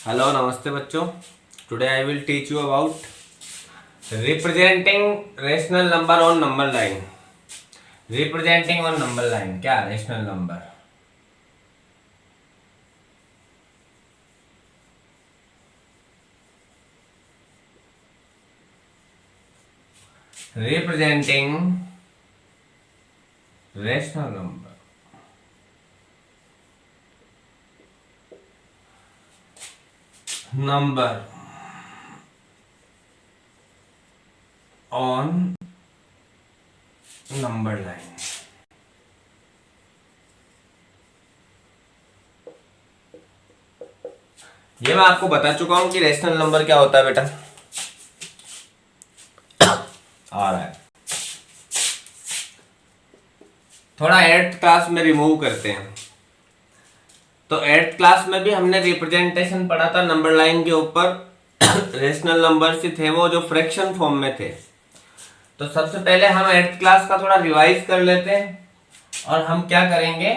Hello नमस्ते बच्चों। Today I will teach you about representing rational number on number line. Representing on number line क्या rational number. Representing rational number on number line. ये मैं आपको बता चुका हूं कि रेशनल नंबर क्या होता है बेटा। आ रहा है थोड़ा 8th क्लास में रिमूव करते हैं। तो 8th क्लास में भी हमने रिप्रेजेंटेशन पढ़ा था नंबर लाइन के ऊपर। रेशनल नंबर से थे वो जो फ्रैक्शन फॉर्म में थे। तो सबसे पहले हम 8th क्लास का थोड़ा रिवाइज कर लेते हैं और हम क्या करेंगे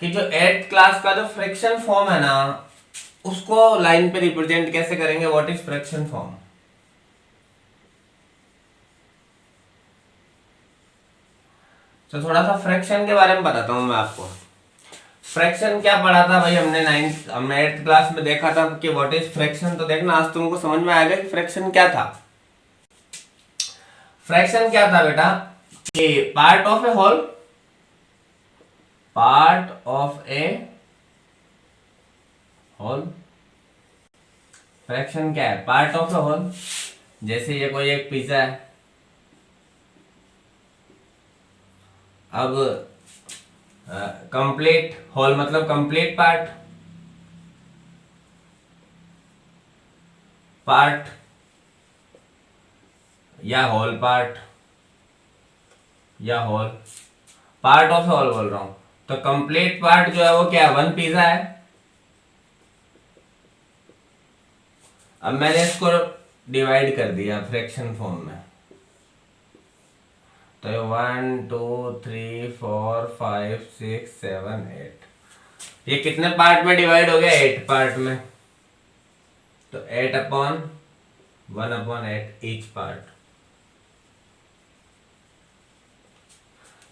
कि जो 8th क्लास का जो फ्रैक्शन फॉर्म है ना उसको लाइन पे रिप्रेजेंट कैसे करेंगे। What is fraction form. तो थोड़ा सा फ्रैक्शन के बारे में बताता हूं मैं आपको। फ्रैक्शन क्या पढ़ा था भाई हमने 8th क्लास में देखा था कि व्हाट इज फ्रैक्शन। तो देखना आज तुमको समझ में आएगा कि फ्रैक्शन क्या था। फ्रैक्शन क्या था बेटा कि part of a whole fraction क्या है। Part of a whole. जैसे ये कोई एक पिज्जा है। अब कंप्लीट होल मतलब कंप्लीट पार्ट या होल पार्ट या होल पार्ट ऑफ होल बोल रहा हूं। तो कंप्लीट पार्ट जो है वो क्या है, वन पिज्जा है। अब मैंने इसको डिवाइड कर दिया फ्रैक्शन फॉर्म में। तो 1 2 3 4 5 6 7 8 ये कितने पार्ट में डिवाइड हो गया, 8 पार्ट में। तो 8 अपॉन 1 अपॉन 8 ईच पार्ट।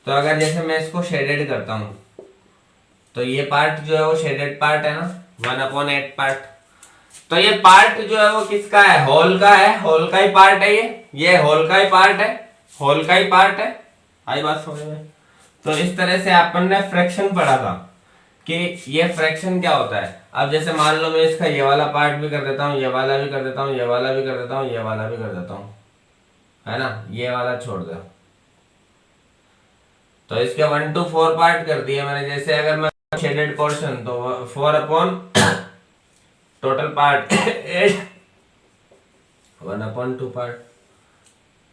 तो अगर जैसे मैं इसको शेडेड करता हूं तो ये पार्ट जो है वो शेडेड पार्ट है ना, 1 अपॉन 8 पार्ट। तो ये पार्ट जो है वो किसका है, होल का है। होल का ही पार्ट है ये होल का ही पार्ट है। होल का ही पार्ट है। आई बात समझ में। तो इस तरह से अपन ने फ्रैक्शन पढ़ा था कि ये फ्रैक्शन क्या होता है। अब जैसे मान लो मैं इसका ये वाला पार्ट भी कर देता हूँ, ये वाला भी कर देता हूँ, ये वाला भी कर देता हूँ, ये वाला भी कर देता हूँ, है ना। ये वाला छोड़ दो। तो इसके 1 to 4 पार्ट कर दिए मैंने। जैसे अगर मैं शेडेड पोर्शन तो 4 upon total part 8 1 upon 2 part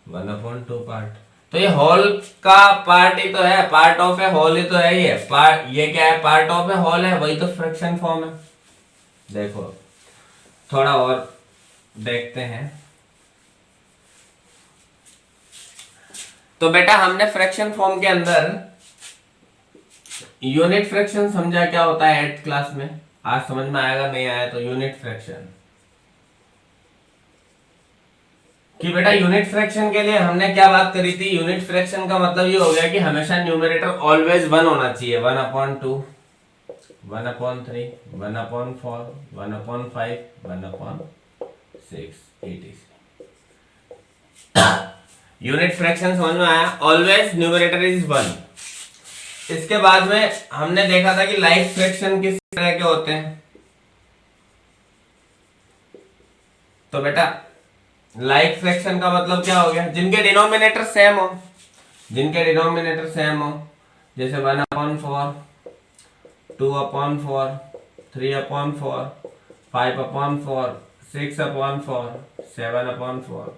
1 upon 2 part. तो ये होल का पार्ट ही तो है, पार्ट ऑफ ए होल ही तो है ये पार्ट। ये क्या है, पार्ट ऑफ ए होल है, वही तो फ्रैक्शन फॉर्म है। देखो थोड़ा और देखते हैं। तो बेटा हमने फ्रैक्शन फॉर्म के अंदर यूनिट फ्रैक्शन समझा क्या होता है 8th क्लास में। आज समझ में आएगा, नहीं आया तो यूनिट फ्रैक्शन कि बेटा यूनिट फ्रैक्शन के लिए हमने क्या बात करी थी। यूनिट फ्रैक्शन का मतलब ये हो गया कि हमेशा न्यूमरेटर ऑलवेज 1 होना चाहिए। 1 upon 2 1 upon 3 1 upon 4 1 upon 5 1 upon 6 etc। Unit fraction समझ में आया। Always numerator is 1। इसके बाद में हमने देखा था कि लाइक फ्रैक्शन किस तरह के होते हैं। तो बेटा लाइक फ्रैक्शन का मतलब क्या हो गया, जिनके डिनोमिनेटर सेम हो। जिनके डिनोमिनेटर सेम हो जैसे 1 upon 4 2 upon 4 3 upon 4 5 upon 4 6 upon 4 7 upon 4।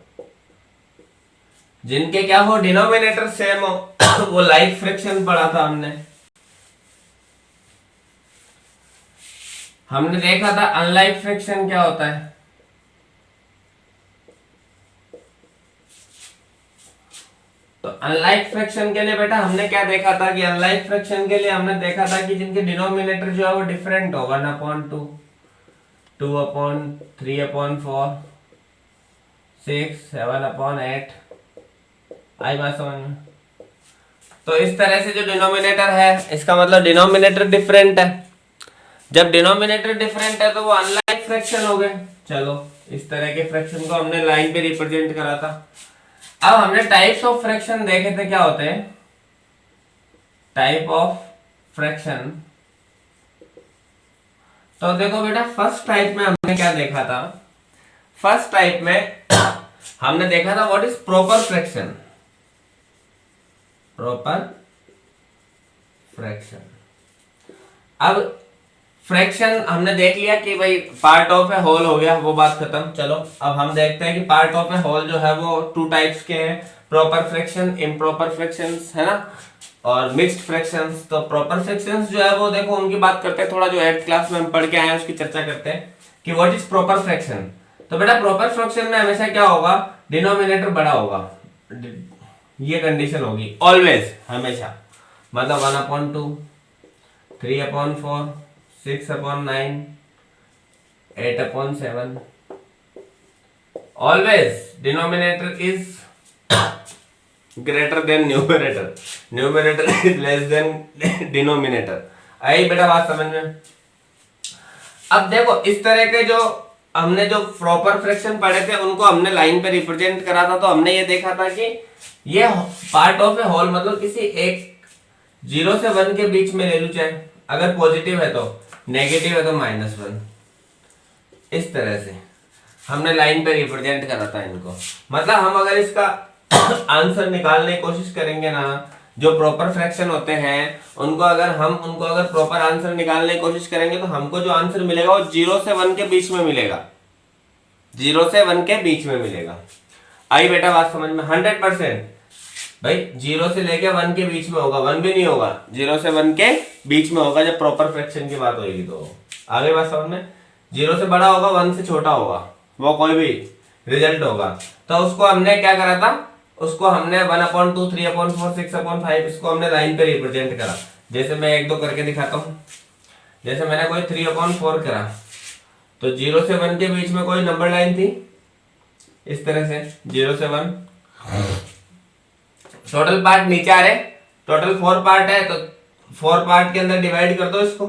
जिनके क्या हो, डिनोमिनेटर सेम हो वो लाइक फ्रैक्शन पढ़ा था हमने। हमने देखा था अनलाइक फ्रैक्शन क्या होता है। तो अनलाइक फ्रैक्शन के लिए बेटा हमने क्या देखा था कि अनलाइक फ्रैक्शन के लिए हमने देखा था कि जिनके डिनोमिनेटर जो है वो डिफरेंट हो। 1 अपॉन 2 2/3/4 6 7/8। आई बात समझ में? तो इस तरह से जो डिनोमिनेटर है इसका मतलब डिनोमिनेटर डिफरेंट है। जब डिनोमिनेटर डिफरेंट है तो वो अनलाइक फ्रैक्शन हो गए। चलो इस तरह के फ्रैक्शन को हमने लाइन पे रिप्रेजेंट करा था। अब हमने टाइप्स ऑफ फ्रैक्शन देखे थे, क्या होते हैं टाइप ऑफ फ्रैक्शन। तो देखो बेटा, फर्स्ट टाइप में हमने क्या देखा था? फर्स्ट टाइप में हमने देखा था what is proper fraction. Proper fraction. अब फ्रैक्शन हमने देख लिया कि भाई पार्ट ऑफ ए होल हो गया, वो बात खत्म। चलो अब हम देखते हैं कि पार्ट ऑफ ए होल जो है वो टू टाइप्स के हैं, प्रॉपर फ्रैक्शन, इम्प्रॉपर फ्रैक्शंस, है ना, और मिक्स्ड फ्रैक्शंस। तो प्रॉपर फ्रैक्शंस जो है वो देखो उनकी बात करते हैं, थोड़ा जो 8th क्लास में हम पढ़ के आए हैं उसकी चर्चा करते हैं कि व्हाट इज प्रॉपर फ्रैक्शन। तो बेटा प्रॉपर फ्रैक्शन में हमेशा क्या होगा? डिनोमिनेटर बड़ा होगा, ये कंडीशन होगी ऑलवेज, हमेशा। मतलब 1/2 3/4 6/9 8/7 always denominator is greater than numerator, numerator is less than denominator. आई बेटा बात समझ में? अब देखो इस तरह के जो हमने जो प्रॉपर फ्रैक्शन पढ़े थे उनको हमने लाइन पे रिप्रेजेंट करा था। तो हमने ये देखा था कि ये पार्ट ऑफ ए होल मतलब किसी एक 0 से 1 के बीच में ले लूं, चाहे अगर पॉजिटिव है तो, नेगेटिव है तो -1। इस तरह से हमने लाइन पे रिप्रेजेंट करा था इनको। मतलब हम अगर इसका आंसर निकालने की कोशिश करेंगे ना, जो प्रॉपर फ्रैक्शन होते हैं उनको अगर प्रॉपर आंसर निकालने की कोशिश करेंगे तो हमको जो आंसर मिलेगा वो 0 से 1 के बीच में मिलेगा, 0 से 1 के बीच में मिलेगा। आई बेटा बात समझ में? 100% भाई 0 से लेके 1 के बीच में होगा, 1 भी नहीं होगा, 0 से 1 के बीच में होगा जब प्रॉपर फ्रैक्शन की बात होगी। तो आगे बात समझ में? 0 से बड़ा होगा, 1 से छोटा होगा, वो कोई भी रिजल्ट होगा। तो उसको हमने क्या करा था? उसको हमने 1/2 3/4 6/5 इसको हमने लाइन पे रिप्रेजेंट करा। जैसे मैं 1-2 करके दिखाता हूँ। जैसे मैंने कोई 3/4 करा तो 0 से 1 के बीच में कोई नंबर लाइन थी इस तरह से, 0 से 1। टोटल पार्ट नीचे आ रहे, टोटल 4 पार्ट है तो 4 पार्ट के अंदर डिवाइड कर दो इसको,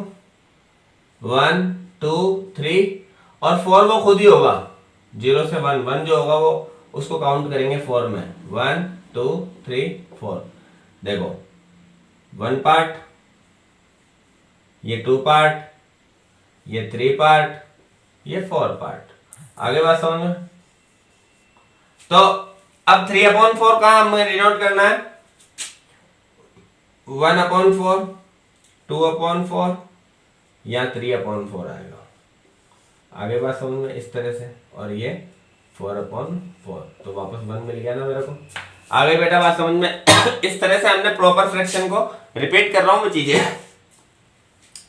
1 2 3 और 4 वो खुद ही होगा। 0 से 1 जो होगा वो उसको काउंट करेंगे 4 में, 1 2 3 4। देखो 1 पार्ट, ये 2 पार्ट, ये 3 पार्ट, ये 4 पार्ट। आगे बात समझ में? तो अब 3/4 कहां हमें डिनोट करना है? 1/4 2/4 या 3/4 आएगा। आगे बात समझ में? इस तरह से, और ये 4/4 तो वापस 1 मिल गया ना मेरे को। आगे बेटा बात समझ में? इस तरह से हमने प्रॉपर फ्रैक्शन को, रिपीट कर रहा हूं मैं चीजें,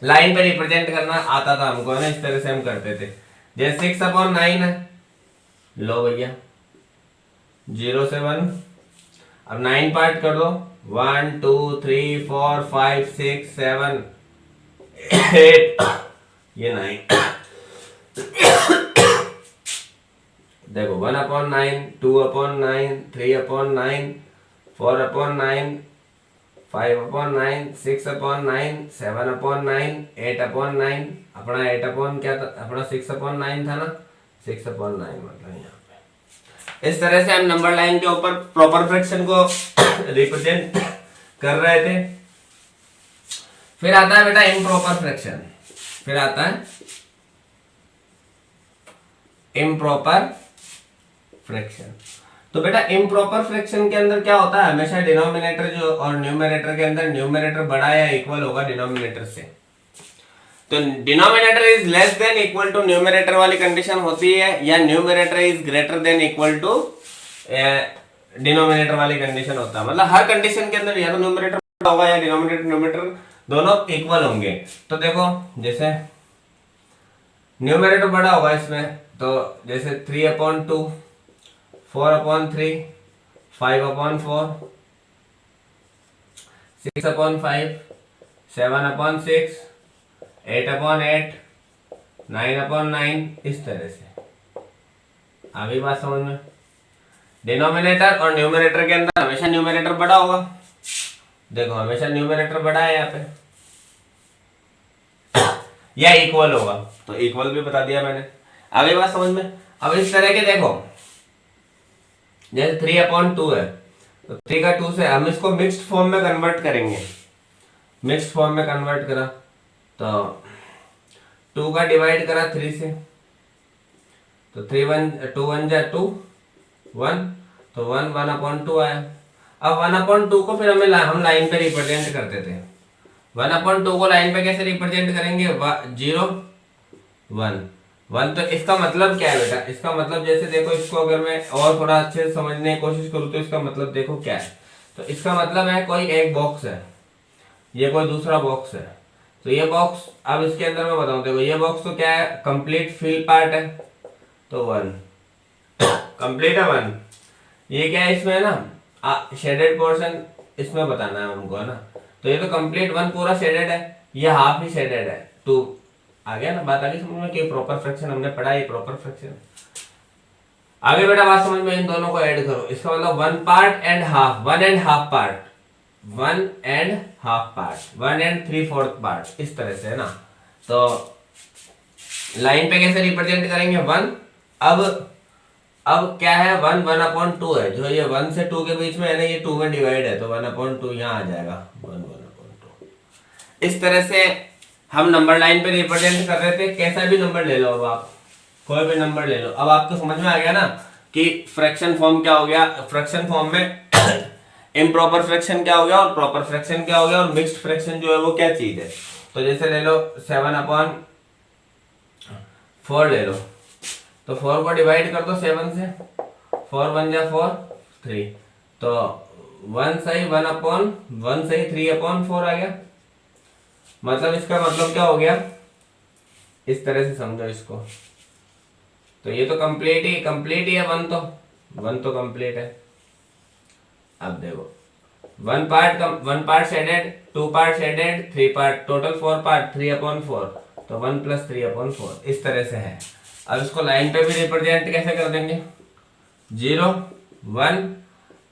लाइन पे रिप्रेजेंट करना आता था हमको, है ना, इस तरह से हम करते थे। जैसे 6/9 है, लो भैया 0 से 1, अब 9 पार्ट कर दो, 1 2 3 4 5 6 7 8 ये 9। देखो 1/9 2/9 3/9 4/9 5/9 6/9 7/9 8/9। अपना 8 क्या था? अपना 6/9 था ना, 6/9 मतलब यहाँ पे। इस तरह से हम नंबर लाइन के ऊपर प्रॉपर फ्रैक्शन को रिप्रेजेंट कर रहे थे। फिर आता है बेटा इम्प्रॉपर फ्रैक्शन। फिर आता है इम्प्रॉपर फ्रैक्शन। तो बेटा इम्प्रॉपर फ्रैक्शन के अंदर क्या होता है? हमेशा डिनोमिनेटर जो और न्यूमरेटर के अंदर न्यूमरेटर बड़ा या इक्वल होगा डिनोमिनेटर से। तो denominator is less than equal to numerator वाली कंडीशन होती है, या numerator is greater than equal to denominator वाली कंडीशन होता है। मतलब हर कंडीशन के अंदर या तो न्यूमरेटर बड़ा होगा या डिनोमिनेटर न्यूमरेटर दोनों इक्वल होंगे। तो देखो जैसे न्यूमरेटर बड़ा होगा इसमें, तो जैसे 3/2 4/3 5/4 6/5 7/6 8/8 9/9 इस तरह से। आ गई बात समझ में? डिनोमिनेटर और न्यूमरेटर के अंदर हमेशा न्यूमरेटर बड़ा होगा, देखो हमेशा न्यूमरेटर बड़ा है यहाँ पे, या इक्वल होगा, तो इक्वल भी बता दिया मैंने। आ गई बात समझ में? अब इस तरह के देखो, जैसे 3/2 है, तो 3 का 2 से हम इसको मिक्स्ड फॉर्म में कन्वर्ट करेंगे। मिक्स्ड फॉर्म में कन्वर्ट करा तो 2 का डिवाइड करा 3 से, तो 2 1 जा 2 1, तो 1/2 आया। अब 1/2 को फिर हम लाइन पे रिप्रेजेंट करते थे। 1/2 को लाइन पे कैसे रिप्रेजेंट करेंगे? 0 1 1। तो इसका मतलब क्या है बेटा? इसका मतलब जैसे देखो, इसको अगर मैं और थोड़ा अच्छे से समझने की कोशिश करूँ तो इसका मतलब देखो क्या है। तो इसका मतलब है कोई एक बॉक्स है, ये कोई दूसरा बॉक्स है, तो ये बॉक्स, अब इसके अंदर मैं बताऊं, देखो ये बॉक्स तो क्या है? कंप्लीट फिल पार्ट है, तो 1 कंप्लीट है 1। ये क्या है इसमें ना, शेडेड पोर्शन इसमें बताना है हमको, है ना। तो ये तो कंप्लीट 1 पूरा शेडेड है, ये हाफ ही शेडेड है 2। आ गया ना बात? आगे समझ में कि प्रॉपर फ्रैक्शन हमने पढ़ा है, प्रॉपर फ्रैक्शन। आगे बेटा बात समझ में, इन दोनों को ऐड करो, इसका मतलब 1 part and half, 1 and half part, 1 and half part, 1 and 3/4 part, इस तरह से, है ना। तो लाइन पे कैसे रिप्रेजेंट करेंगे? 1, अब क्या है? 1/2 है, जो ये 1 से 2 के बीच में है ना, ये 2 में डिवाइड है, तो 1/2 यहाँ आ जाएगा, 1/2। इस तरह से हम नंबर लाइन पे रिप्रेजेंट कर रहे थे। कैसा भी नंबर ले लो, अब आप कोई भी नंबर ले लो। अब आपको समझ में आ गया ना कि फ्रैक्शन फॉर्म क्या हो गया, फ्रैक्शन फॉर्म में इम्प्रॉपर फ्रैक्शन क्या हो गया और प्रॉपर फ्रैक्शन क्या हो गया, और मिक्स्ड फ्रैक्शन जो है वो क्या चीज है। तो जैसे ले लो 7/4 ले लो, तो 4 को डिवाइड कर दो 7 से, 4 1 जा 4 3, तो 1 सही 1/1 सही 3/4 आ गया। मतलब इसका मतलब क्या हो गया, इस तरह से समझो इसको। तो ये तो कंप्लीट ही है, 1 तो कंप्लीट है। अब देखो 1 part shaded, 2 part shaded, 3 part, total 4 part, 3/4, तो 1 + 3/4 इस तरह से है। अब इसको लाइन पे भी रिप्रेजेंट कैसे कर देंगे? 0 1।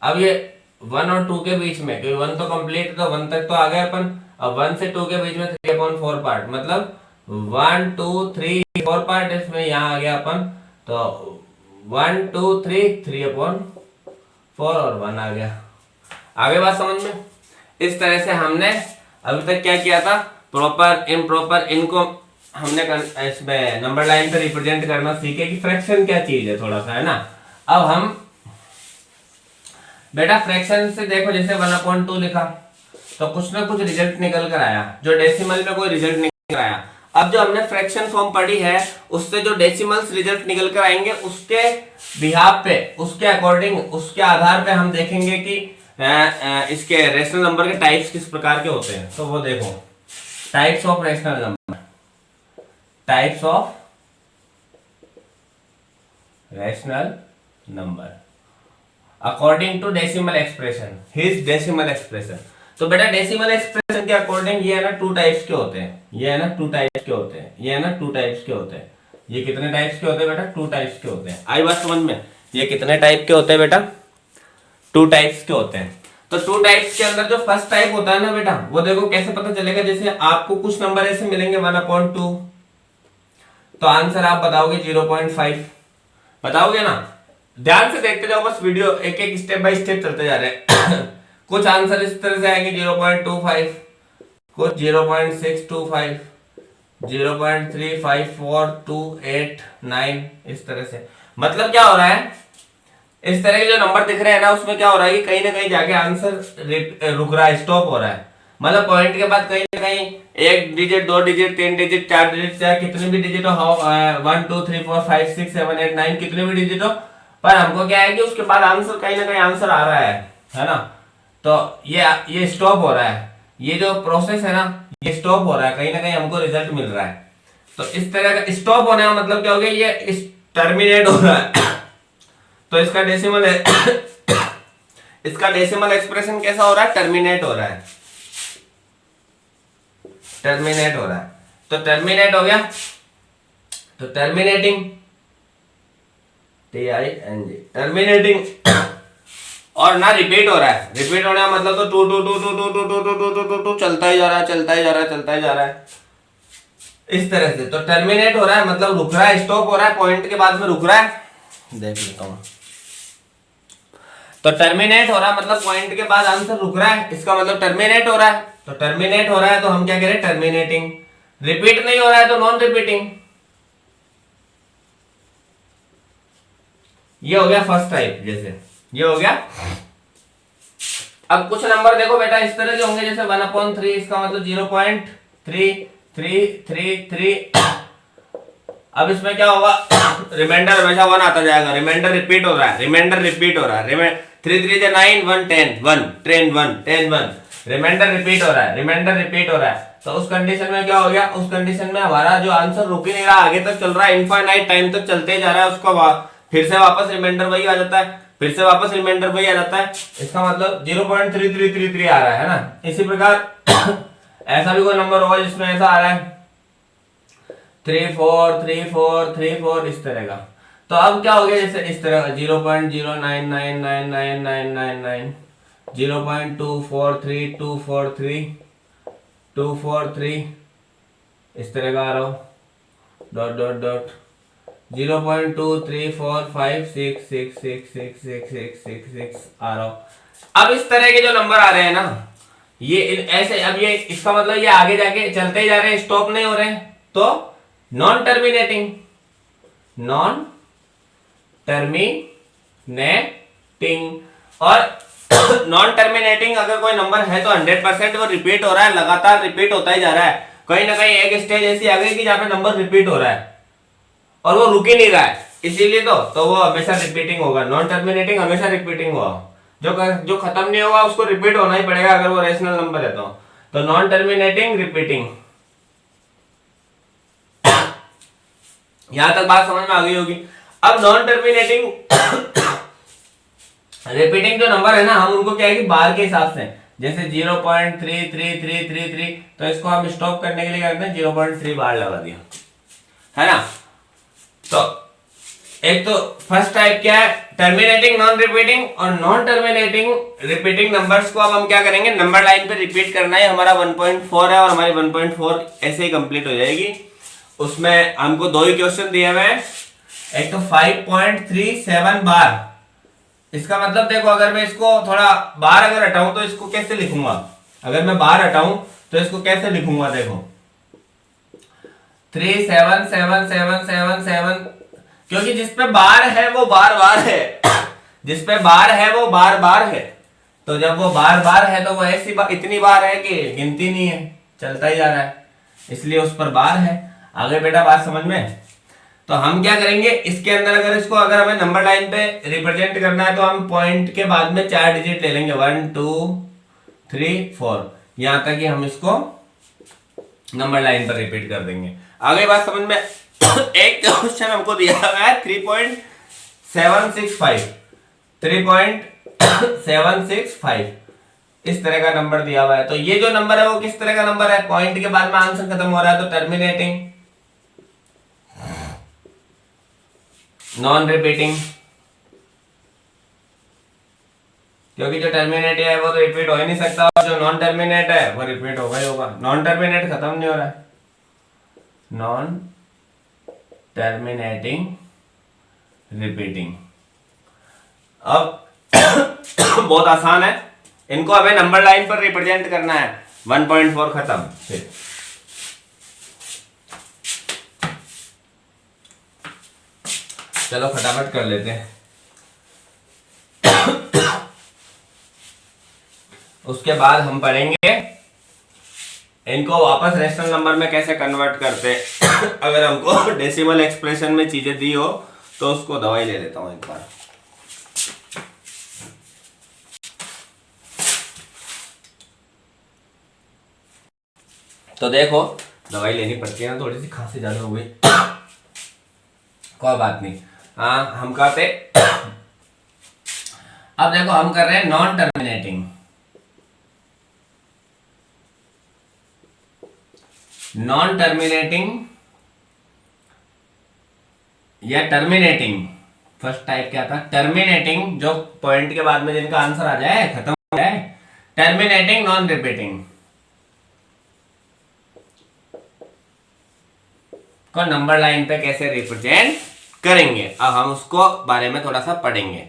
अब ये 1 और 2 के बीच में, क्योंकि 1 तो कंप्लीट, तो 1 तक तो आ गए अपन। अब 1 से 2 के बीच में 3/4 पार्ट, मतलब 1 2 3 4 पार्ट, इसमें यहाँ आ गया अपन, तो 1 2 3 3/4 और 1 आ गया। आगे बात समझ में? इस तरह से हमने अभी तक क्या किया था? प्रॉपर इम्प्रॉपर इनको हमने इसमें नंबर लाइन पे रिप्रेजेंट करना सीखे कि फ्रैक्शन क्या चीज है, थोड़ा सा, है ना। अब हम बेटा फ्रैक्शन से देखो, जैसे 1/2 लिखा तो कुछ ना कुछ रिजल्ट निकल कर आया, जो डेसिमल में कोई रिजल्ट निकल कर आया। अब जो हमने फ्रैक्शन फॉर्म पढ़ी है, उससे जो डेसिमल्स रिजल्ट निकल कर आएंगे, उसके बिहाफ पे, उसके अकॉर्डिंग, उसके आधार पे हम देखेंगे कि इसके रेशनल नंबर के टाइप्स किस प्रकार के होते हैं। तो वो देखो, types of rational number, types of rational number according to decimal expression, his decimal expression. तो बेटा डेसिमल एक्सप्रेशन के अकॉर्डिंग ये है ना 2 टाइप्स के होते हैं, ये है ना 2 टाइप्स के होते हैं, ये है ना 2 टाइप्स के होते हैं। ये कितने टाइप्स के होते हैं बेटा? 2 टाइप्स के होते हैं। आई बात समझ में? ये कितने टाइप के होते हैं बेटा? 2 टाइप्स के होते हैं। तो 2 टाइप्स के अंदर जो फर्स्ट टाइप होता है ना बेटा, वो देखो कैसे पता चलेगा। जैसे आपको कुछ नंबर ऐसे मिलेंगे 1/2, तो आंसर आप बताओगे 0.5, बताओगे ना। ध्यान से देखते जाओ बस वीडियो, एक एक स्टेप बाय स्टेप चलते जा रहे हैं। कुछ आंसर इस तरह से आएंगे 0.25, कुछ 0.625, 0.35428 इस तरह से। मतलब क्या हो रहा है, इस तरह के जो नंबर दिख रहे हैं ना, उसमें क्या हो रहा है कि कहीं ना कहीं जाके आंसर रुक रहा है, स्टॉप हो रहा है। मतलब पॉइंट के बाद कहीं ना कहीं 1 डिजिट, 2 डिजिट, 3 डिजिट, 4 डिजिट, चाहे कितने भी डिजिट हो, 1 2 3 4 5 6 7 8 9 कितने भी डिजिट हो, पर हमको क्या है कि उसके बाद आंसर कहीं ना कहीं आंसर आ रहा है ना। तो ये स्टॉप हो रहा है, ये जो प्रोसेस है ना, ये स्टॉप हो रहा है, कहीं ना कहीं हमको रिजल्ट मिल रहा है। तो इस तरह का स्टॉप होने का मतलब क्या हो गया, ये इस टर्मिनेट हो रहा है। तो इसका डेसिमल है इसका डेसिमल एक्सप्रेशन कैसा हो रहा है? टर्मिनेट हो रहा है, टर्मिनेट हो रहा है। तो टर्मिनेट हो गया। तो टर्मिनेटिंग, TING, टर्मिनेटिंग, और ना रिपीट हो रहा है। रिपीट होने का मतलब तो two two two two two two two two two two two two चलता ही जा रहा है, चलता ही जा रहा है, चलता ही जा रहा है, इस तरह से। तो टर्मिनेट हो रहा है मतलब रुक रहा है, स्टॉप हो रहा है, पॉइंट के बाद में रुक रहा है। देख लेता हूं। तो टर्मिनेट हो रहा है मतलब पॉइंट के बाद आंसर रुक रहा है, इसका मतलब टर्मिनेट हो रहा है। तो टर्मिनेट हो रहा है तो हम क्या करें, टर्मिनेटिंग। रिपीट नहीं हो रहा है तो नॉन रिपीटिंग। ये हो गया फर्स्ट टाइप, जैसे ये हो गया। अब कुछ नंबर देखो बेटा इस तरह के होंगे, जैसे 1/3, इसका मतलब 0.3333। अब इसमें क्या होगा, रिमाइंडर हमेशा 1 आता जाएगा, रिमाइंडर रिपीट हो रहा है, रिमाइंडर रिपीट हो रहा है, 3 3 9 1 10 1 10 1 10 1, रिमाइंडर रिपीट हो रहा है, रिमाइंडर रिपीट हो रहा है। तो उस कंडीशन में क्या हो गया, उस कंडीशन में हमारा जो आंसर रुक ही नहीं रहा, आगे तक चल रहा है, इनफाइनाइट टाइम तक चलते जा रहा है, उसको फिर से वापस रिमाइंडर वही आ जाता है, फिर से वापस रिमाइंडर वही आ जाता है। इसका मतलब 0.3333 आ रहा है ना। इसी प्रकार ऐसा भी कोई नंबर होगा जिसमें ऐसा आ रहा है 3 4 3 4 3 4, इस तरह का। तो अब क्या हो गया, जैसे इस तरह का 0.099999999, 0.243243 इस तरह का आ रहा हो, डॉट डॉट डॉट 0.234566666666 आ रहा हो। अब इस तरह के जो नंबर आ रहे हैं ना, ये ऐसे, अब ये इसका मतलब ये आगे जाके चलते ही जा रहे हैं, स्टॉप नहीं हो रहे हैं, तो नॉन टर्मिनेटिंग, नॉन टर्मिनेटिंग। और नॉन टर्मिनेटिंग अगर कोई नंबर है तो 100% वो रिपीट हो रहा है, लगातार रिपीट होता ही जा रहा है। कहीं ना कहीं एक स्टेज ऐसी आ गई कि जहां पे नंबर रिपीट हो रहा है और वो रुक ही नहीं रहा है, इसीलिए तो वो हमेशा रिपीटिंग होगा। नॉन टर्मिनेटिंग हमेशा रिपीटिंग होगा, जो खत्म नहीं होगा उसको रिपीट होना ही पड़ेगा अगर वो रेशनल नंबर है तो नॉन टर्मिनेटिंग रिपीटिंग। यहां तक बात समझ में आ गई होगी। अब नॉन टर्मिनेटिंग रिपीटिंग जो नंबर है ना, हम उनको क्या है कि बार के हिसाब से, जैसे 0.33333, तो इसको हम स्टॉप करने के लिए क्या करते हैं, 0.3 बार लगा दिया, है ना। तो एक तो फर्स्ट टाइप क्या है, टर्मिनेटिंग नॉन रिपीटिंग, और नॉन टर्मिनेटिंग रिपीटिंग नंबर्स को अब हम क्या करेंगे, नंबर लाइन पे रिपीट करना है। हमारा 1.4 है और हमारी 1.4 ऐसे ही कंप्लीट हो जाएगी। उसमें हमको 2 ही क्वेश्चन दिए हुए हैं, एक तो 5.37 बार। इसका मतलब देखो, अगर मैं इसको थोड़ा बार अगर हटाऊं तो इसको कैसे लिखूंगा, अगर मैं बार हटाऊं तो इसको कैसे लिखूंगा, देखो 37777, क्योंकि जिसपे बार है वो बार बार है, जिसपे बार है वो बार बार है। तो जब वो बार बार है तो वो ऐसी इतनी बार है कि गिनती नहीं है, चलता ही जा रहा है, इसलिए उस पर बार है। आगे बेटा बात समझ में। तो हम क्या करेंगे, इसके अंदर अगर हमें नंबर लाइन पे रिप्रेजेंट करना है तो हम पॉइंट के बाद में 4 डिजिट ले लेंगे, 1 2 3 4, यहां तक कि हम इसको नंबर लाइन पर रिपीट कर देंगे। आगे बात समझ में। एक क्वेश्चन हमको दिया हुआ है 3.765 इस तरह का नंबर दिया हुआ है। तो ये जो नंबर है वो किस तरह का नंबर है, पॉइंट के बाद में आंसर खत्म हो रहा है, तो टर्मिनेटिंग, नॉन रिपीटिंग, क्योंकि जो टर्मिनेट है वो तो रिपीट हो ही नहीं सकता, और जो नॉन टर्मिनेट है वो रिपीट होगा ही होगा। नॉन टर्मिनेट खत्म नहीं हो रहा है, नॉन टर्मिनेटिंग रिपीटिंग। अब बहुत आसान है, इनको हमें नंबर लाइन पर रिप्रेजेंट करना है। 1.4 खत्म। फिर चलो फटाफट कर लेते हैं। उसके बाद हम पढ़ेंगे इनको वापस रेशनल नंबर में कैसे कन्वर्ट करते हैं। अगर हमको डेसिमल एक्सप्रेशन में चीजें दी हो तो उसको दवाई ले लेता हूं एक बार। तो देखो दवाई लेनी पड़ती है ना, थोड़ी सी खांसी ज्यादा हो गई, कोई बात नहीं। हम कहते अब देखो हम कर रहे हैं नॉन टर्मिनेटिंग, नॉन टर्मिनेटिंग या टर्मिनेटिंग। फर्स्ट टाइप क्या था, टर्मिनेटिंग, जो पॉइंट के बाद में जिनका आंसर आ जाए, खत्म हो जाए। टर्मिनेटिंग नॉन रिपीटिंग को नंबर लाइन पे कैसे रिप्रेजेंट करेंगे, अब हम उसको बारे में थोड़ा सा पढ़ेंगे।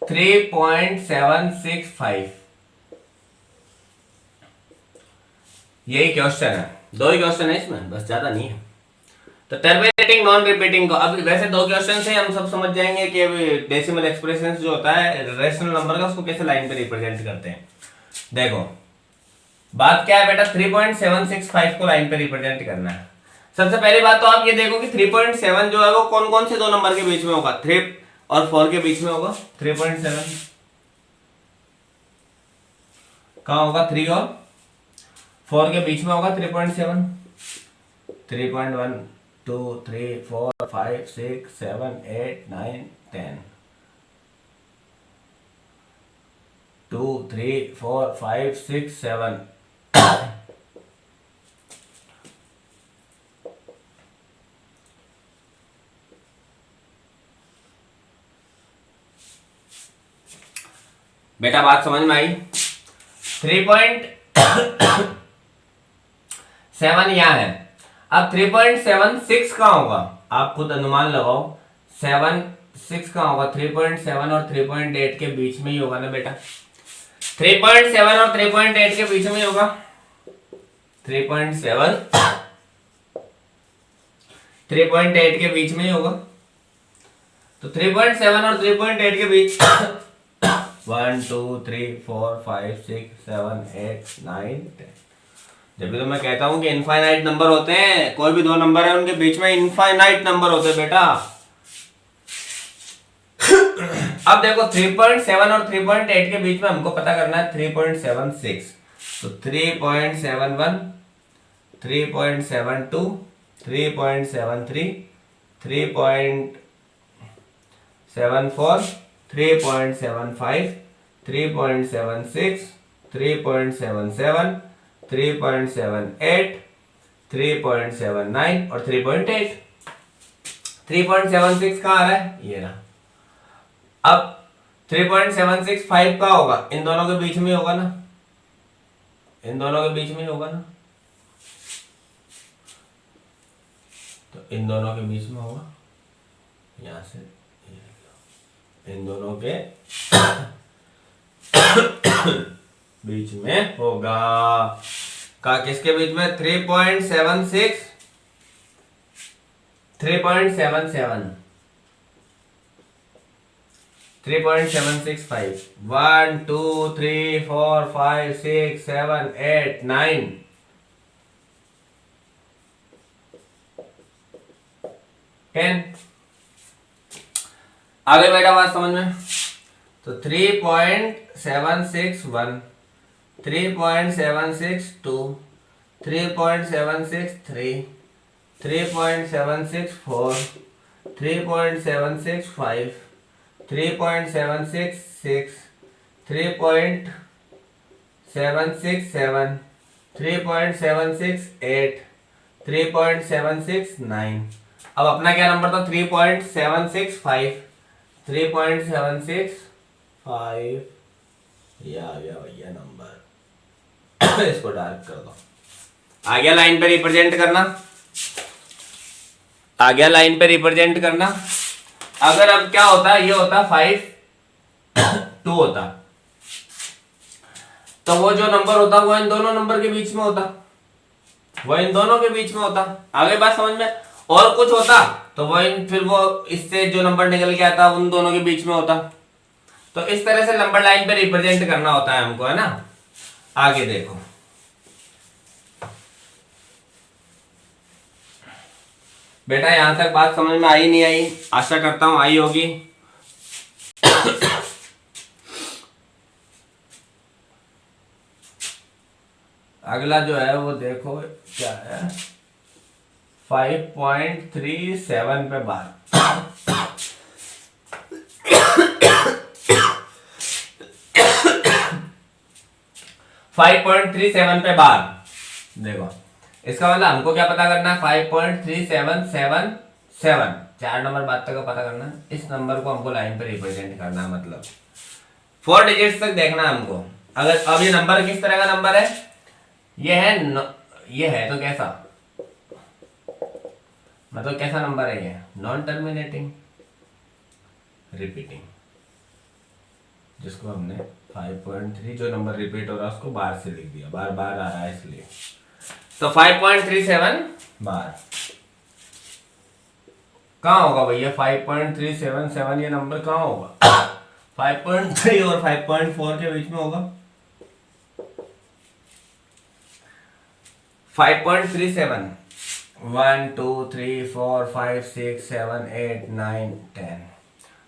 3.765 यही क्वेश्चन है, दो ही क्वेश्चन है इसमें, बस ज्यादा नहीं है। तो टर्मिनेटिंग नॉन रिपीटिंग को, अब वैसे दो क्वेश्चन से हम सब समझ जाएंगे कि डेसिमल एक्सप्रेशन जो होता है रेशनल नंबर का, उसको कैसे लाइन पे रिप्रेजेंट करते हैं। देखो बात क्या है बेटा, 3.765 को लाइन पे रिप्रेजेंट करना है। सबसे पहली बात तो आप ये देखो कि 3.7 जो है वो कौन कौन से दो नंबर के बीच में होगा, 3 और 4 के बीच में होगा। 3.7 कहां होगा, 3 और 4 के बीच में होगा 3.7। 3.1 2 3 4 5 6 7 8 9 10 2 3 4 5 6 7 बेटा बात समझ में आई। 3.7 यहां है, अब 3.76 कहां होगा, आप खुद अनुमान लगाओ। 6 कहां होगा, 3.7 और 3.8 के बीच में ही होगा ना बेटा। 3.7 और 3.8 के बीच में ही होगा। 3.7 3.8 के बीच में ही होगा। तो 3.7 और 3.8 के बीच 1 2 3 4 5 6 7 8 9 10। जब भी तो मैं कहता हूं कि इनफाइनाइट नंबर होते हैं, कोई भी दो नंबर है उनके बीच में इनफाइनाइट नंबर होते हैं बेटा। अब देखो 3.7 और 3.8 के बीच में हमको पता करना है 3.76। तो 3.71 3.72 3.73 3.74 3.75 3.76 3.77 3.78 3.79 और 3.8। 3.76 कहां आ रहा है, ये रहा। अब 3.765 का होगा, इन दोनों के बीच में होगा ना, इन दोनों के बीच में होगा ना, तो इन दोनों के बीच में होगा, यहां से इन दोनों के बीच में होगा। का किसके बीच में, 3.76 3.77 3.765 1 2 3 4 5 6 7 8 9 10। आगे बेटा बात समझ में। तो 3.761 3.762 3.763 3.764 3.765 3.766 3.767 3.768 3.769। अब अपना क्या नंबर था, 3.765 3.765 ये आ गया भैया नंबर। इसको डार्क कर दो। आ गया लाइन पे रिप्रेजेंट करना, आ गया लाइन पे रिप्रेजेंट करना। अगर अब क्या होता, ये होता 5 2 होता, तो वो जो नंबर होता वो इन दोनों नंबर के बीच में होता, वो इन दोनों के बीच में होता। आगे बात समझ में। और कुछ होता तो वो फिर वो इससे जो नंबर निकल के आता उन दोनों के बीच में होता। तो इस तरह से नंबर लाइन पे रिप्रेजेंट करना होता है हमको, है ना। आगे देखो, बेटा यहां तक बात समझ में आई नहीं आई, आशा करता हूं आई होगी। अगला जो है वो देखो क्या है, 5.37 पे बात। 5.37 पे बार देखो, इसका मतलब हमको क्या पता करना है, 5.3777, 4 नंबर बाद तक का पता करना है। इस नंबर को हमको लाइन पे रिप्रेजेंट करना है, मतलब 4 डिजिट्स तक देखना है हमको। अगर अब ये नंबर किस तरह का नंबर है, ये है तो कैसा, मतलब कैसा नंबर है ये, नॉन टर्मिनेटिंग रिपीटिंग, जिसको हमने 5.3 जो नंबर रिपीट हो रहा है उसको बार से लिख दिया, बार बार आ रहा है इसलिए। तो 5.37 बार कहाँ होगा भैया, 5.377 ये नंबर कहाँ होगा 5.3 और 5.4 के बीच में होगा। 5.37 1 2 3 4 5 6 7 8 9 10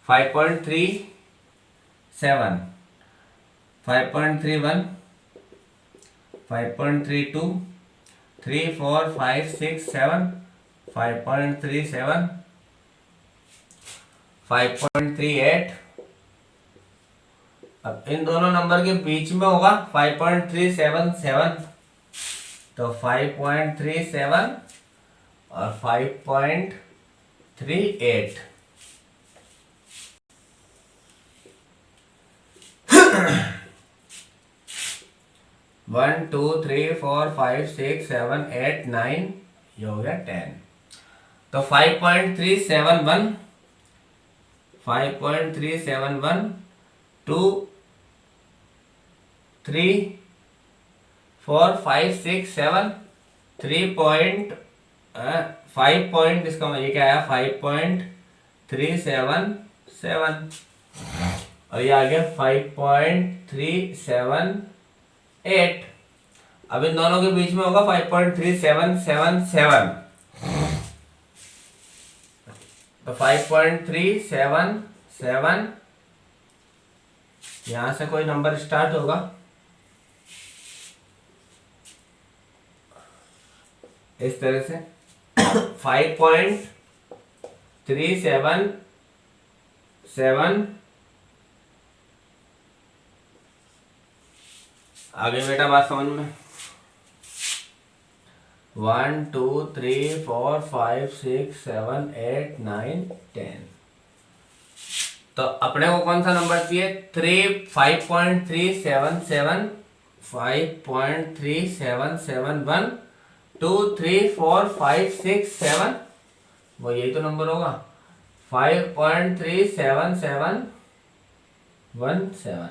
5.37 5.31 5.32 3 4 5 6 7 5.37 5.38। अब इन दोनों नंबर के बीच में होगा 5.377, तो 5.37 और 5.38। One two three four five six seven eight nine, ये हो गया 10। तो 5.371 5.371 2 3 4 5 6 7 3.5 पॉइंट, इसका मतलब ये क्या आया 5.377 और ये आ गया 5.378। अब इन दोनों के बीच में होगा 5.3777, तो 5.377 यहां से कोई नंबर स्टार्ट होगा, इस तरह से 5.377। आगे बेटा बात समझ में, 1 2 3 4 5 6 7 8 9 10। तो अपने को कौन सा नंबर चाहिए, 5.377 5.3771 2 3 4 5 6 7, वो यही तो नंबर होगा 5.37717।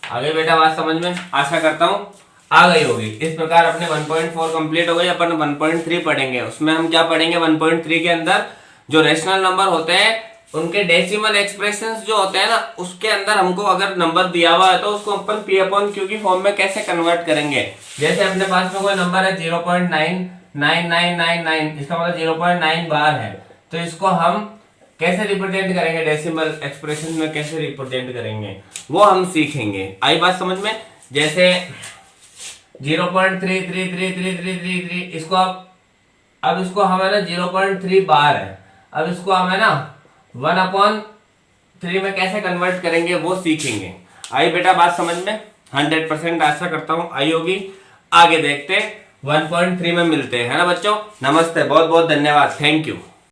आगे बेटा बात समझ में, आशा करता हूं आ गई होगी। इस प्रकार अपने 1.4 कंप्लीट हो गई। अपन 1.3 पढ़ेंगे, उसमें हम क्या पढ़ेंगे, 1.3 के अंदर जो रेशनल नंबर होते हैं उनके डेसिमल एक्सप्रेशंस जो होते हैं ना, उसके अंदर हमको अगर नंबर दिया हुआ है तो उसको अपन P/Q की फॉर्म में कैसे कन्वर्ट करेंगे। जैसे अपने पास में कोई नंबर है 0.99999, इसका मतलब 0.9 बार है, तो इसको हम कैसे रिप्रेजेंट करेंगे, डेसिमल एक्सप्रेशन में कैसे रिप्रेजेंट करेंगे वो हम सीखेंगे। आई बात समझ में। जैसे 0.3333333, इसको अब इसको हमें ना 0.3 बार है, अब इसको हमें ना 1/3 में कैसे कन्वर्ट करेंगे वो सीखेंगे। आई बेटा बात समझ में, 100% आशा करता हूं आई होगी। आगे देखते 1.3 में मिलते हैं, है ना बच्चों। नमस्ते, बहुत बहुत धन्यवाद, थैंक यू।